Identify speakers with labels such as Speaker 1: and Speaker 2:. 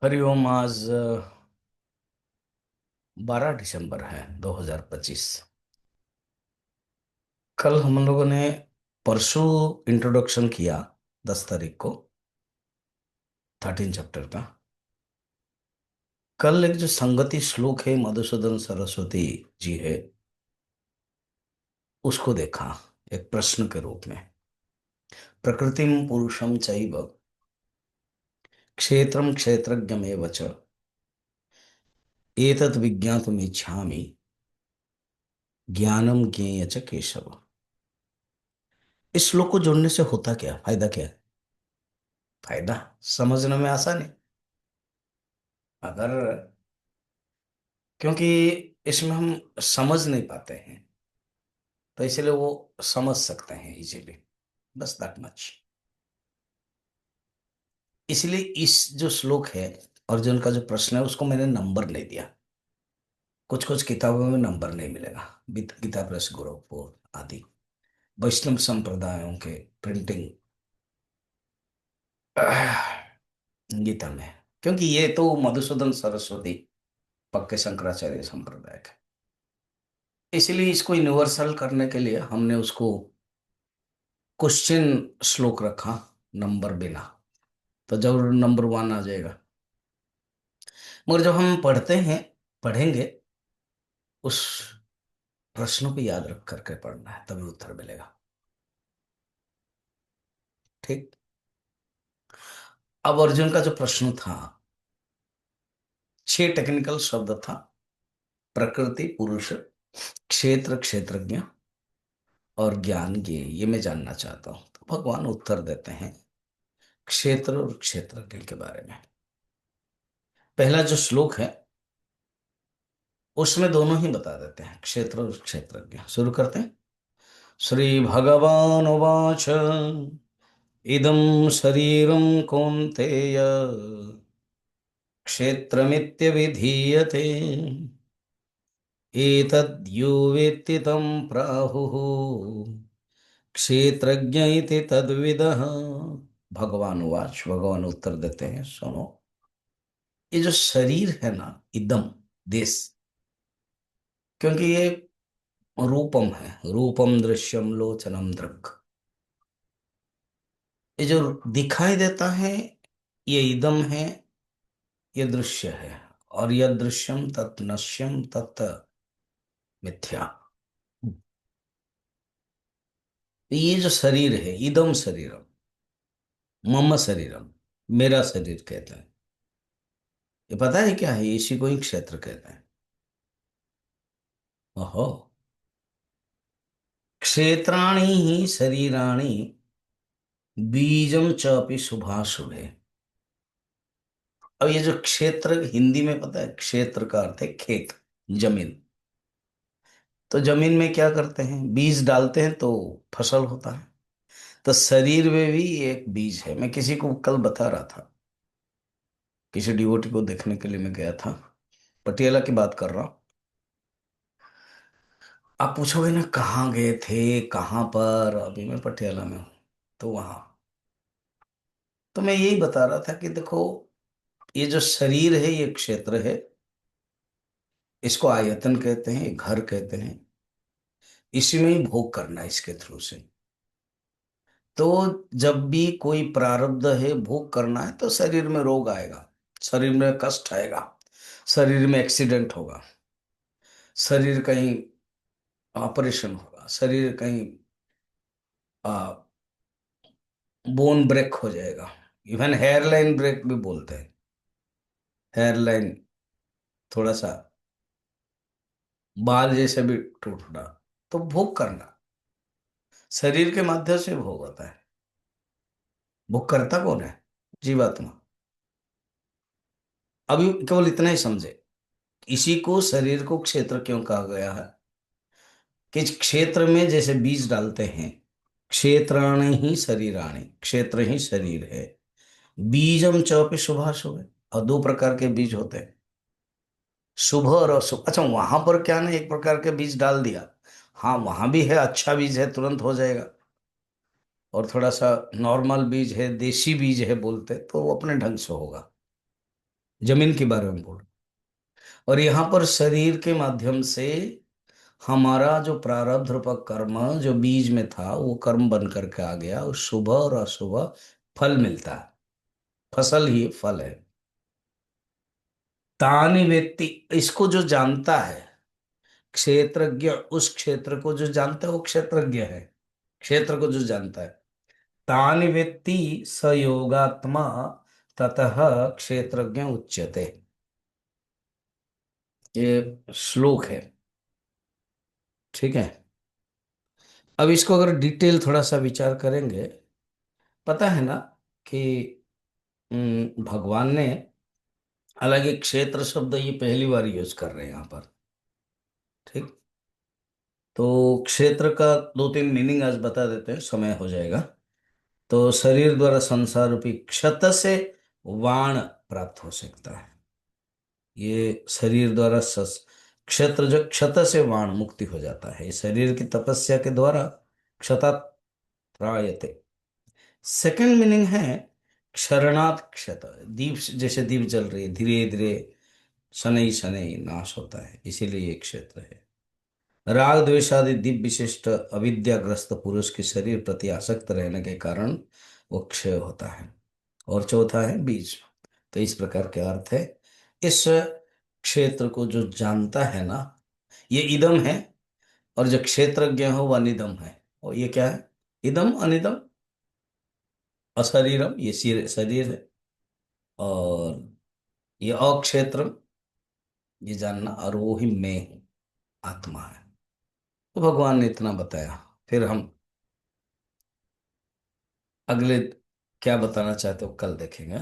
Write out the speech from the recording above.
Speaker 1: हरिओम। आज 12 दिसंबर है 2025। कल हम लोगों ने परसों इंट्रोडक्शन किया, 10 तारीख को 13 चैप्टर का। कल एक जो संगति श्लोक है मधुसूदन सरस्वती जी है, उसको देखा एक प्रश्न के रूप में। प्रकृतिम पुरुषम चैव क्षेत्रम क्षेत्रज्ञमेव च एतत् विज्ञातुमिच्छामि ज्ञानम ज्ञेय च केशव। इस श्लोक को जोड़ने से होता क्या, फायदा क्या है? फायदा समझने में आसान है। अगर क्योंकि इसमें हम समझ नहीं पाते हैं, तो इसलिए वो समझ सकते हैं इजीली, बस दैट मच। इसलिए इस जो श्लोक है, अर्जुन का जो प्रश्न है, उसको मैंने नंबर नहीं दिया। कुछ कुछ किताबों में नंबर नहीं मिलेगा। गीता प्रेस, गोरखपुर आदि वैष्णव संप्रदायों के प्रिंटिंग गीता में, क्योंकि ये तो मधुसूदन सरस्वती पक्के शंकराचार्य संप्रदाय के, इसलिए इसको यूनिवर्सल करने के लिए हमने उसको क्वेश्चन श्लोक रखा, नंबर बिना। तो जरूर नंबर 1 आ जाएगा। मगर जब हम पढ़ते हैं, पढ़ेंगे, उस प्रश्नों को याद रख करके पढ़ना है, तभी उत्तर मिलेगा। ठीक। अब अर्जुन का जो प्रश्न था, 6 टेक्निकल शब्द था। प्रकृति, पुरुष, क्षेत्र, क्षेत्रज्ञ और ज्ञान ज्ञेय, ये मैं जानना चाहता हूं। तो भगवान उत्तर देते हैं क्षेत्र और क्षेत्रज्ञ के बारे में। पहला जो श्लोक है, उसमें दोनों ही बता देते हैं, क्षेत्र और क्षेत्रज्ञ। शुरू करते हैं। श्री भगवान उवाच इदं शरीरं कौन्तेय क्षेत्रमित्यभिधीयते एतद्यो वेत्ति तं प्राहुः क्षेत्रज्ञ इति तद्विदः। भगवान उवाच, भगवान उत्तर देते हैं, सुनो। ये जो शरीर है ना, इदम, दिस, क्योंकि ये रूपम है, रूपम दृश्यम लोचनम दृक्। ये जो दिखाई देता है, ये इदम है, ये दृश्य है। और यह दृश्यम तत् नश्यम तत् मिथ्या। ये जो शरीर है, इदम शरीरम, मम शरीरम, मेरा शरीर कहते हैं। ये पता है क्या है? इसी को ही क्षेत्र कहते हैं। ओहो। क्षेत्राणि ही शरीराणि बीजम च अपि शुभाशुभे। अब ये जो क्षेत्र, हिंदी में पता है क्षेत्र का अर्थ है खेत, जमीन। तो जमीन में क्या करते हैं? बीज डालते हैं तो फसल होता है। तो शरीर में भी एक बीज है। मैं किसी को कल बता रहा था, किसी डिवोटी को देखने के लिए मैं गया था। पटियाला की बात कर रहा हूँ। आप पूछोगे ना कहाँ गए थे, कहाँ पर? अभी मैं पटियाला में हूँ। तो वहां, तो मैं यही बता रहा था कि देखो, ये जो शरीर है, ये क्षेत्र है। इसको आयतन कहते हैं, घर कहते हैं। इसी में ही भोग करना है, इसके थ्रू से। तो जब भी कोई प्रारब्ध है, भोग करना है, तो शरीर में रोग आएगा, शरीर में कष्ट आएगा, शरीर में एक्सीडेंट होगा, शरीर कहीं ऑपरेशन होगा, शरीर कहीं बोन ब्रेक हो जाएगा। इवन हेयर लाइन ब्रेक भी बोलते हैं। हेयर लाइन थोड़ा सा बाल जैसे भी टूटना, तो भोग करना, शरीर के माध्यम से भोग होता है। भोग करता कौन है? जीवात्मा। अभी केवल इतना ही समझे, इसी को, शरीर को क्षेत्र क्यों कहा गया है? कि क्षेत्र में जैसे बीज डालते हैं, क्षेत्राणि ही शरीराणि, क्षेत्र ही शरीर है। बीजम चौपे शुभाशुभ है। और 2 प्रकार के बीज होते हैं, शुभ और अशुभ। अच्छा, वहां पर क्या ना, एक प्रकार के बीज डाल दिया, हाँ वहां भी है, अच्छा बीज है, तुरंत हो जाएगा। और थोड़ा सा नॉर्मल बीज है, देसी बीज है बोलते, तो वो अपने ढंग से होगा। जमीन के बारे में बोल। और यहाँ पर शरीर के माध्यम से हमारा जो प्रारब्ध रूपक कर्म जो बीज में था वो कर्म बन करके आ गया, और शुभ और अशुभ फल मिलता है। फसल ही फल है। तानि व्यक्ति, इसको जो जानता है, क्षेत्रज्ञ, उस क्षेत्र को जो जानता है वो क्षेत्रज्ञ है। क्षेत्र को जो जानता है, तानि व्यक्ति स योगात्मा ततः क्षेत्रज्ञ उच्यते। ये श्लोक है। ठीक है। अब इसको अगर डिटेल थोड़ा सा विचार करेंगे, पता है ना कि भगवान ने, हालांकि क्षेत्र शब्द ये पहली बार यूज कर रहे हैं यहाँ पर। ठीक। तो क्षेत्र का दो तीन मीनिंग आज बता देते हैं, समय हो जाएगा। तो शरीर द्वारा संसार रूपी क्षत से वाण प्राप्त हो सकता है। ये शरीर द्वारा क्षेत्र, जो क्षत से वाण मुक्ति हो जाता है, ये शरीर की तपस्या के द्वारा क्षता त्रायते। सेकंड मीनिंग है क्षरणात् क्षत। दीप जैसे दीप जल रही है, धीरे धीरे शनै शनै नाश होता है, इसीलिए ये क्षेत्र है। राग द्वेष आदि दिव्य विशिष्ट अविद्याग्रस्त पुरुष के शरीर प्रति आसक्त रहने के कारण वो क्षय होता है। और चौथा है बीज। तो इस प्रकार के अर्थ है। इस क्षेत्र को जो जानता है ना, ये इदम है। और जो क्षेत्रज्ञ हो वह निदम है। और ये क्या है? इदम अनिदम अशरीरम, ये शरीर है। और ये अक्षेत्रम, ये जानना, और वो ही मैं हूँ, आत्मा है। तो भगवान ने इतना बताया। फिर हम अगले क्या बताना चाहते हो कल देखेंगे।